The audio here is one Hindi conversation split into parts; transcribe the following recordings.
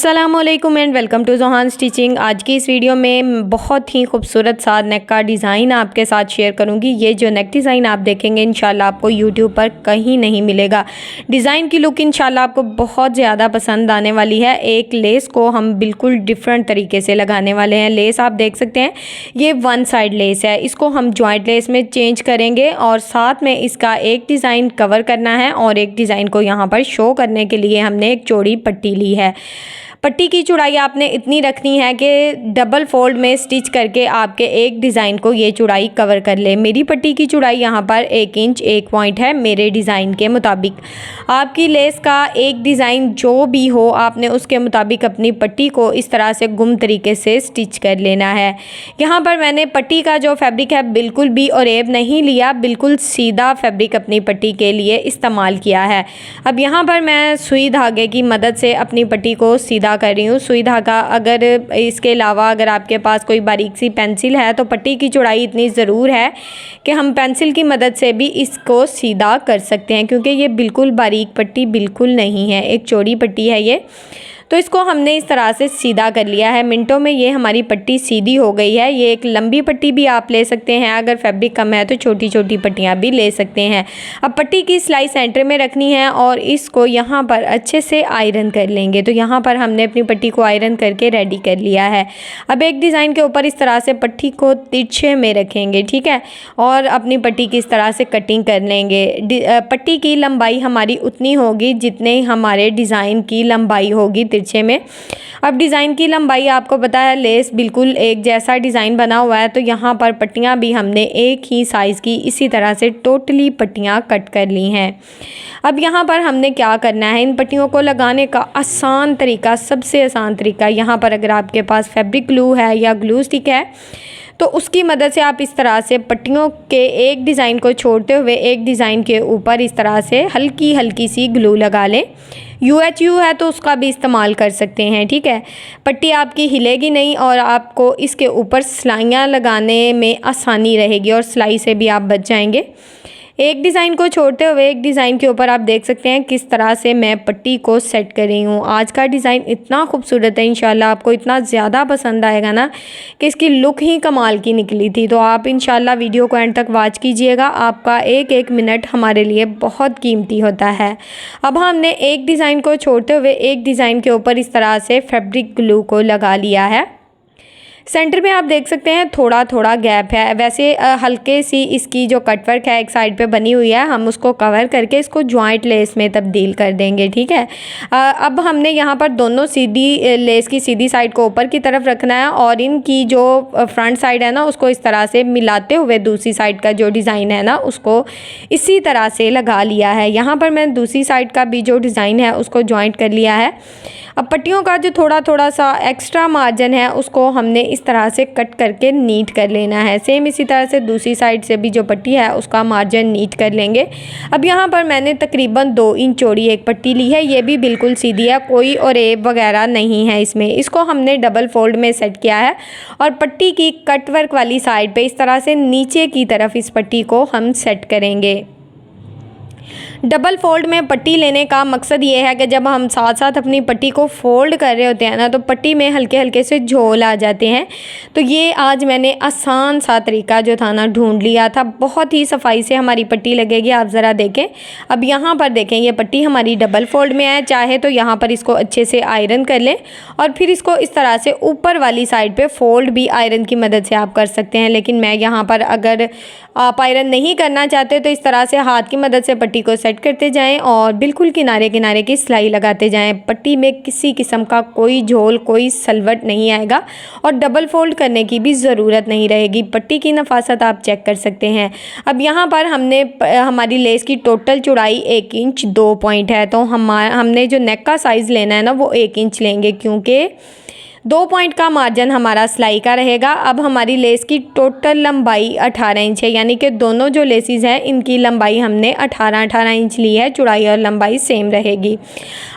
अस्सलामुअलैकुम and welcome to Johan stitching. आज की इस वीडियो में बहुत ही खूबसूरत सा नेक का डिज़ाइन आपके साथ शेयर करूंगी। ये जो नेक डिज़ाइन आप देखेंगे इंशाल्लाह आपको यूट्यूब पर कहीं नहीं मिलेगा। डिज़ाइन की लुक इंशाल्लाह आपको बहुत ज़्यादा पसंद आने वाली है। एक लेस को हम बिल्कुल डिफरेंट तरीके से लगाने वाले हैं। लेस आप देख सकते हैं, ये वन साइड लेस है, इसको हम जॉइंट लेस में चेंज करेंगे और साथ में इसका एक डिज़ाइन कवर करना है और एक डिज़ाइन को यहाँ पर शो करने के लिए हमने एक चौड़ी पट्टी ली है। पट्टी की चौड़ाई आपने इतनी रखनी है कि डबल फोल्ड में स्टिच करके आपके एक डिज़ाइन को ये चौड़ाई कवर कर ले। मेरी पट्टी की चौड़ाई यहाँ पर 1 इंच 1 पॉइंट है मेरे डिज़ाइन के मुताबिक। आपकी लेस का एक डिज़ाइन जो भी हो, आपने उसके मुताबिक अपनी पट्टी को इस तरह से गुम तरीके से स्टिच कर लेना है। यहाँ पर मैंने पट्टी का जो फैब्रिक है बिल्कुल भी ओरेब नहीं लिया, बिल्कुल सीधा फैब्रिक अपनी पट्टी के लिए इस्तेमाल किया है। अब यहाँ पर मैं सुई धागे की मदद से अपनी पट्टी को सीधा कर रही हूँ। सुई धागा, अगर इसके अलावा अगर आपके पास कोई बारीक सी पेंसिल है तो पट्टी की चौड़ाई इतनी ज़रूर है कि हम पेंसिल की मदद से भी इसको सीधा कर सकते हैं, क्योंकि ये बिल्कुल बारीक पट्टी बिल्कुल नहीं है, एक चौड़ी पट्टी है ये। तो इसको हमने इस तरह से सीधा कर लिया है। मिनटों में ये हमारी पट्टी सीधी हो गई है। ये एक लंबी पट्टी भी आप ले सकते हैं, अगर फैब्रिक कम है तो छोटी छोटी पट्टियाँ भी ले सकते हैं। अब पट्टी की सिलाई सेंटर में रखनी है और इसको यहाँ पर अच्छे से आयरन कर लेंगे। तो यहाँ पर हमने अपनी पट्टी को आयरन करके रेडी कर लिया है। अब एक डिज़ाइन के ऊपर इस तरह से पट्टी को तिरछे में रखेंगे, ठीक है, और अपनी पट्टी की इस तरह से कटिंग कर लेंगे। पट्टी की लंबाई हमारी उतनी होगी जितने हमारे डिज़ाइन की लंबाई होगी तिरछे में। अब डिज़ाइन की लंबाई आपको पता है, लेस बिल्कुल एक जैसा डिज़ाइन बना हुआ है, तो यहाँ पर पट्टियाँ भी हमने एक ही साइज़ की इसी तरह से टोटली पट्टियाँ कट कर ली हैं। अब यहाँ पर हमने क्या करना है, इन पट्टियों को लगाने का आसान तरीका, सबसे आसान तरीका, यहाँ पर अगर आपके पास फैब्रिक ग्लू है या ग्लू स्टिक है तो उसकी मदद से आप इस तरह से पट्टियों के एक डिज़ाइन को छोड़ते हुए एक डिज़ाइन के ऊपर इस तरह से हल्की हल्की सी ग्लू लगा लें। UHU है तो उसका भी इस्तेमाल कर सकते हैं, ठीक है। पट्टी आपकी हिलेगी नहीं और आपको इसके ऊपर सिलाइयाँ लगाने में आसानी रहेगी और सिलाई से भी आप बच जाएंगे। एक डिज़ाइन को छोड़ते हुए एक डिज़ाइन के ऊपर आप देख सकते हैं किस तरह से मैं पट्टी को सेट कर रही हूँ। आज का डिज़ाइन इतना खूबसूरत है, इंशाल्लाह आपको इतना ज़्यादा पसंद आएगा ना कि इसकी लुक ही कमाल की निकली थी। तो आप इंशाल्लाह वीडियो को एंड तक वॉच कीजिएगा, आपका एक एक मिनट हमारे लिए बहुत कीमती होता है। अब हमने एक डिज़ाइन को छोड़ते हुए एक डिज़ाइन के ऊपर इस तरह से फैब्रिक ग्लू को लगा लिया है। सेंटर में आप देख सकते हैं थोड़ा थोड़ा गैप है, वैसे हल्के सी इसकी जो कटवर्क है एक साइड पे बनी हुई है, हम उसको कवर करके इसको जॉइंट लेस में तब्दील कर देंगे, ठीक है। अब हमने यहाँ पर दोनों सीधी लेस की सीधी साइड को ऊपर की तरफ रखना है और इनकी जो फ्रंट साइड है ना उसको इस तरह से मिलाते हुए दूसरी साइड का जो डिज़ाइन है ना उसको इसी तरह से लगा लिया है। यहाँ पर मैं दूसरी साइड का भी जो डिज़ाइन है उसको जॉइंट कर लिया है। अब पट्टियों का जो थोड़ा थोड़ा सा एक्स्ट्रा मार्जिन है उसको हमने इस तरह से कट करके नीट कर लेना है। सेम इसी तरह से दूसरी साइड से भी जो पट्टी है उसका मार्जिन नीट कर लेंगे। अब यहाँ पर मैंने तकरीबन 2 इंच चौड़ी एक पट्टी ली है, ये भी बिल्कुल सीधी है, कोई ओरेब वगैरह नहीं है इसमें। इसको हमने डबल फोल्ड में सेट किया है और पट्टी की कट वर्क वाली साइड पे इस तरह से नीचे की तरफ इस पट्टी को हम सेट करेंगे। डबल फोल्ड में पट्टी लेने का मकसद ये है कि जब हम साथ साथ अपनी पट्टी को फोल्ड कर रहे होते हैं ना तो पट्टी में हल्के हल्के से झोल आ जाते हैं। तो ये आज मैंने आसान सा तरीका जो था ना ढूंढ लिया था, बहुत ही सफाई से हमारी पट्टी लगेगी। आप ज़रा देखें, अब यहाँ पर देखें ये पट्टी हमारी डबल फोल्ड में है। चाहे तो यहाँ पर इसको अच्छे से आयरन कर लें और फिर इसको इस तरह से ऊपर वाली साइड पर फोल्ड भी आयरन की मदद से आप कर सकते हैं, लेकिन मैं यहाँ पर अगर आप आयरन नहीं करना चाहते तो इस तरह से हाथ की मदद से पट्टी को सेट करते जाएं और बिल्कुल किनारे किनारे की सिलाई लगाते जाएं। पट्टी में किसी किस्म का कोई झोल, कोई सलवट नहीं आएगा और डबल फोल्ड करने की भी ज़रूरत नहीं रहेगी। पट्टी की नफासत आप चेक कर सकते हैं। अब यहाँ पर हमारी लेस की टोटल चौड़ाई 1 इंच 2 पॉइंट है, तो हमने जो नेक का साइज़ लेना है ना वो 1 इंच लेंगे, क्योंकि 2 पॉइंट का मार्जिन हमारा सिलाई का रहेगा। अब हमारी लेस की टोटल लंबाई 18 इंच है, यानी कि दोनों जो लेसेस हैं इनकी लंबाई हमने 18 इंच ली है, चौड़ाई और लंबाई सेम रहेगी।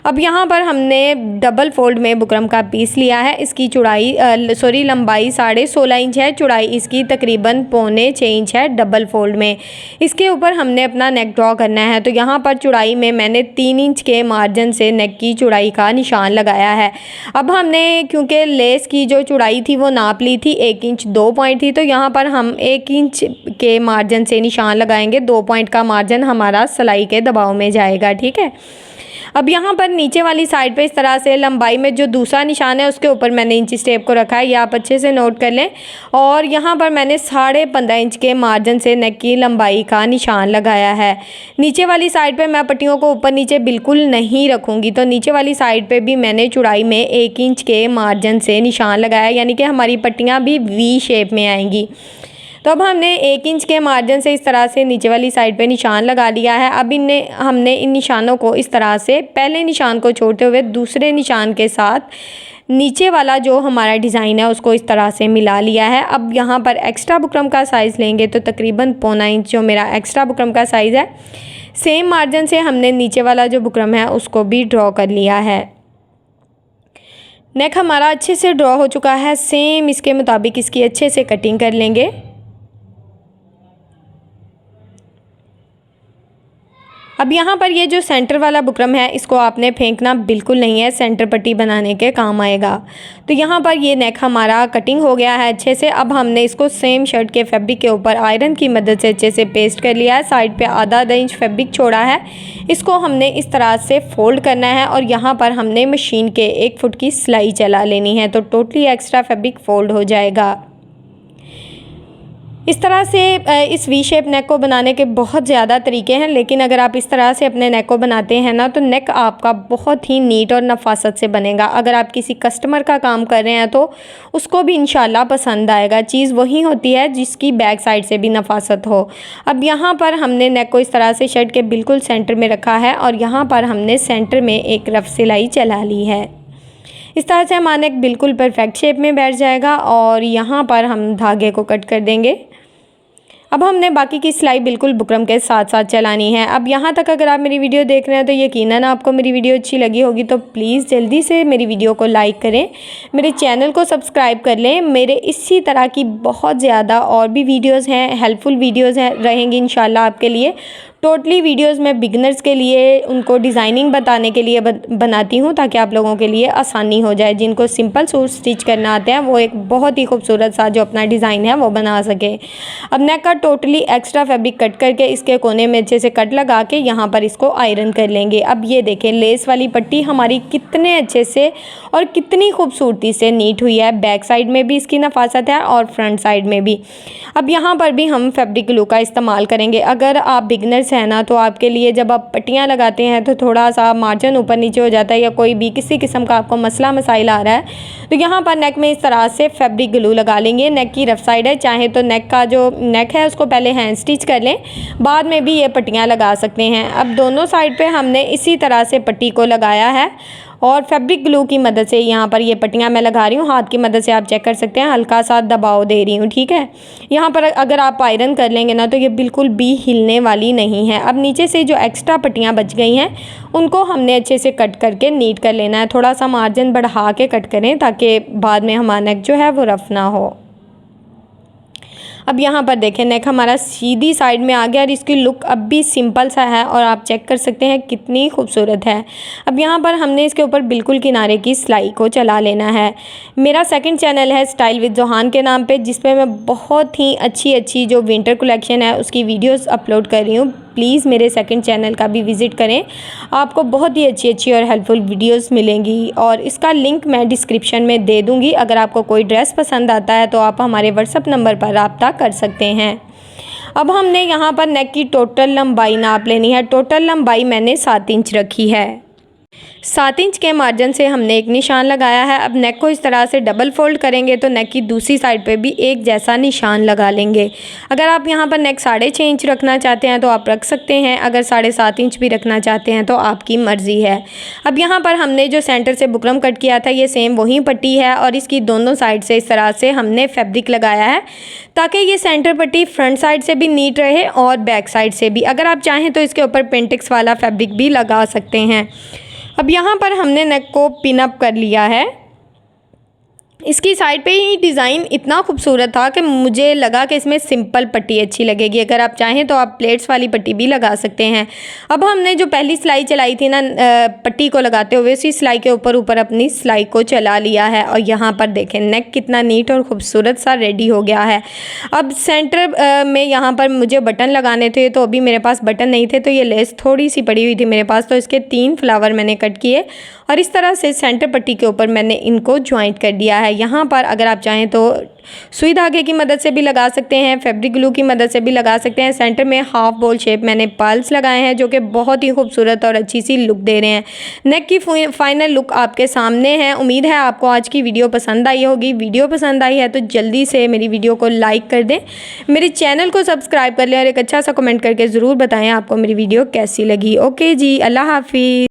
अब यहाँ पर हमने डबल फोल्ड में बुकरम का पीस लिया है। इसकी लंबाई 16.5 इंच है, चौड़ाई इसकी तकरीबन 6.25 इंच है डबल फोल्ड में। इसके ऊपर हमने अपना नेक ड्रॉ करना है। तो यहाँ पर चौड़ाई में मैंने 3 इंच के मार्जिन से नेक की चौड़ाई का निशान लगाया है। अब हमने क्योंकि लेस की जो चौड़ाई थी वो नाप ली थी, 1 इंच 2 पॉइंट थी, तो यहाँ पर हम 1 इंच के मार्जिन से निशान लगाएंगे। 2 पॉइंट का मार्जिन हमारा सिलाई के दबाव में जाएगा, ठीक है। अब यहाँ पर नीचे वाली साइड पे इस तरह से लंबाई में जो दूसरा निशान है उसके ऊपर मैंने इंची टेप को रखा है, ये आप अच्छे से नोट कर लें। और यहाँ पर मैंने 15.5 इंच के मार्जिन से नेक की लंबाई का निशान लगाया है। नीचे वाली साइड पे मैं पट्टियों को ऊपर नीचे बिल्कुल नहीं रखूँगी, तो नीचे वाली साइड पे भी मैंने चौड़ाई में 1 इंच के मार्जिन से निशान लगाया, यानी कि हमारी पट्टियाँ भी वी शेप में आएंगी। तो अब हमने 1 इंच के मार्जिन से इस तरह से नीचे वाली साइड पे निशान लगा लिया है। अब हमने इन निशानों को इस तरह से पहले निशान को छोड़ते हुए दूसरे निशान के साथ नीचे वाला जो हमारा डिज़ाइन है उसको इस तरह से मिला लिया है। अब यहाँ पर एक्स्ट्रा बुकरम का साइज़ लेंगे तो तकरीबन 1.25 इंच जो मेरा एक्स्ट्रा बुकरम का साइज़ है, सेम मार्जिन से हमने नीचे वाला जो बुकरम है उसको भी ड्रॉ कर लिया है। नेक हमारा अच्छे से ड्रॉ हो चुका है। सेम इसके मुताबिक इसकी अच्छे से कटिंग कर लेंगे। अब यहाँ पर ये जो सेंटर वाला बुकरम है इसको आपने फेंकना बिल्कुल नहीं है, सेंटर पट्टी बनाने के काम आएगा। तो यहाँ पर ये नेक हमारा कटिंग हो गया है अच्छे से। अब हमने इसको सेम शर्ट के फैब्रिक के ऊपर आयरन की मदद से अच्छे से पेस्ट कर लिया है। साइड पे आधा इंच फैब्रिक छोड़ा है, इसको हमने इस तरह से फोल्ड करना है और यहाँ पर हमने मशीन के 1 फुट की सिलाई चला लेनी है, तो टोटली एक्स्ट्रा फैब्रिक फोल्ड हो जाएगा। इस तरह से इस वी शेप नेक को बनाने के बहुत ज़्यादा तरीके हैं, लेकिन अगर आप इस तरह से अपने नेक को बनाते हैं ना तो नेक आपका बहुत ही नीट और नफासत से बनेगा। अगर आप किसी कस्टमर का काम कर रहे हैं तो उसको भी इंशाल्लाह पसंद आएगा। चीज़ वही होती है जिसकी बैक साइड से भी नफासत हो। अब यहाँ पर हमने नेक को इस तरह से शर्ट के बिल्कुल सेंटर में रखा है और यहाँ पर हमने सेंटर में एक रफ सिलाई चला ली है। इस तरह से हमारा नेक बिल्कुल परफेक्ट शेप में बैठ जाएगा और यहाँ पर हम धागे को कट कर देंगे। अब हमने बाकी की सिलाई बिल्कुल बुकरम के साथ साथ चलानी है। अब यहाँ तक अगर आप मेरी वीडियो देख रहे हैं तो यकीनन आपको मेरी वीडियो अच्छी लगी होगी, तो प्लीज़ जल्दी से मेरी वीडियो को लाइक करें, मेरे चैनल को सब्सक्राइब कर लें। मेरे इसी तरह की बहुत ज़्यादा और भी वीडियोज़ हैं, हेल्पफुल वीडियोज़ हैं रहेंगी इंशाल्लाह आपके लिए। टोटली वीडियोस मैं बिगनर्स के लिए उनको डिज़ाइनिंग बताने के लिए बनाती हूँ ताकि आप लोगों के लिए आसानी हो जाए। जिनको सिंपल सूट स्टिच करना आते हैं वो एक बहुत ही खूबसूरत सा जो अपना डिज़ाइन है वो बना सके। अब नेक का टोटली एक्स्ट्रा फैब्रिक कट करके इसके कोने में अच्छे से कट लगा के यहाँ पर इसको आयरन कर लेंगे। अब ये देखें लेस वाली पट्टी हमारी कितने अच्छे से और कितनी खूबसूरती से नीट हुई है। बैक साइड में भी इसकी नफासत है और फ्रंट साइड में भी। अब यहाँ पर भी हम फैब्रिक ग्लू का इस्तेमाल करेंगे। अगर आप बिगनर्स है ना तो आपके लिए जब आप पट्टियाँ लगाते हैं तो थोड़ा सा मार्जिन ऊपर नीचे हो जाता है या कोई भी किसी किस्म का आपको मसला मसाइल आ रहा है तो यहाँ पर नेक में इस तरह से फैब्रिक ग्लू लगा लेंगे। नेक की रफ साइड है, चाहे तो नेक का जो नेक है उसको पहले हैंड स्टिच कर लें, बाद में भी ये पट्टियाँ लगा सकते हैं। अब दोनों साइड पे हमने इसी तरह से पट्टी को लगाया है और फैब्रिक ग्लू की मदद से यहाँ पर ये पट्टियाँ मैं लगा रही हूँ। हाथ की मदद से आप चेक कर सकते हैं, हल्का सा दबाव दे रही हूँ, ठीक है। यहाँ पर अगर आप आयरन कर लेंगे ना तो ये बिल्कुल भी हिलने वाली नहीं है। अब नीचे से जो एक्स्ट्रा पट्टियाँ बच गई हैं उनको हमने अच्छे से कट करके नीट कर लेना है। थोड़ा सा मार्जिन बढ़ा के कट करें ताकि बाद में हमारा नेक जो है वो रफ ना हो। अब यहाँ पर देखें नेक हमारा सीधी साइड में आ गया और इसकी लुक अब भी सिंपल सा है और आप चेक कर सकते हैं कितनी खूबसूरत है। अब यहाँ पर हमने इसके ऊपर बिल्कुल किनारे की सिलाई को चला लेना है। मेरा सेकंड चैनल है स्टाइल विद जोहान के नाम पे, जिसपे मैं बहुत ही अच्छी जो विंटर कलेक्शन है उसकी वीडियोस अपलोड कर रही हूँ। प्लीज़ मेरे सेकंड चैनल का भी विज़िट करें, आपको बहुत ही अच्छी और हेल्पफुल वीडियोस मिलेंगी और इसका लिंक मैं डिस्क्रिप्शन में दे दूँगी। अगर आपको कोई ड्रेस पसंद आता है तो आप हमारे व्हाट्सएप नंबर पर रब्ता कर सकते हैं। अब हमने यहाँ पर नेक की टोटल लंबाई नाप लेनी है। टोटल लंबाई मैंने 7 इंच रखी है। 7 इंच के मार्जिन से हमने एक निशान लगाया है। अब नेक को इस तरह से डबल फोल्ड करेंगे तो नेक की दूसरी साइड पे भी एक जैसा निशान लगा लेंगे। अगर आप यहाँ पर नेक 6.5 इंच रखना चाहते हैं तो आप रख सकते हैं, अगर 7.5 इंच भी रखना चाहते हैं तो आपकी मर्ज़ी है। अब यहाँ पर हमने जो सेंटर से बुकरम कट किया था ये सेम वही पट्टी है और इसकी दोनों साइड से इस तरह से हमने फैब्रिक लगाया है ताकि ये सेंटर पट्टी फ्रंट साइड से भी नीट रहे और बैक साइड से भी। अगर आप चाहें तो इसके ऊपर पेंटिक्स वाला फैब्रिक भी लगा सकते हैं। अब यहाँ पर हमने नेक को पिन अप कर लिया है। इसकी साइड पे ही डिज़ाइन इतना खूबसूरत था कि मुझे लगा कि इसमें सिंपल पट्टी अच्छी लगेगी। अगर आप चाहें तो आप प्लेट्स वाली पट्टी भी लगा सकते हैं। अब हमने जो पहली सिलाई चलाई थी ना पट्टी को लगाते हुए, उसी सिलाई के ऊपर अपनी सिलाई को चला लिया है और यहाँ पर देखें नेक कितना नीट और ख़ूबसूरत सा रेडी हो गया है। अब सेंटर में यहाँ पर मुझे बटन लगाने थे तो अभी मेरे पास बटन नहीं थे, तो ये लेस थोड़ी सी पड़ी हुई थी मेरे पास, तो इसके 3 फ्लावर मैंने कट किए और इस तरह से सेंटर पट्टी के ऊपर मैंने इनको ज्वाइंट कर दिया है। यहाँ पर अगर आप चाहें तो सुई धागे की मदद से भी लगा सकते हैं, फैब्रिक ग्लू की मदद से भी लगा सकते हैं। सेंटर में हाफ बॉल शेप मैंने पर्ल्स लगाए हैं जो कि बहुत ही खूबसूरत और अच्छी सी लुक दे रहे हैं। नेक की फाइनल लुक आपके सामने है। उम्मीद है आपको आज की वीडियो पसंद आई होगी। वीडियो पसंद आई है तो जल्दी से मेरी वीडियो को लाइक कर दें, मेरे चैनल को सब्सक्राइब कर लें और एक अच्छा सा कमेंट करके ज़रूर बताएँ आपको मेरी वीडियो कैसी लगी। ओके जी, अल्लाह हाफिज़।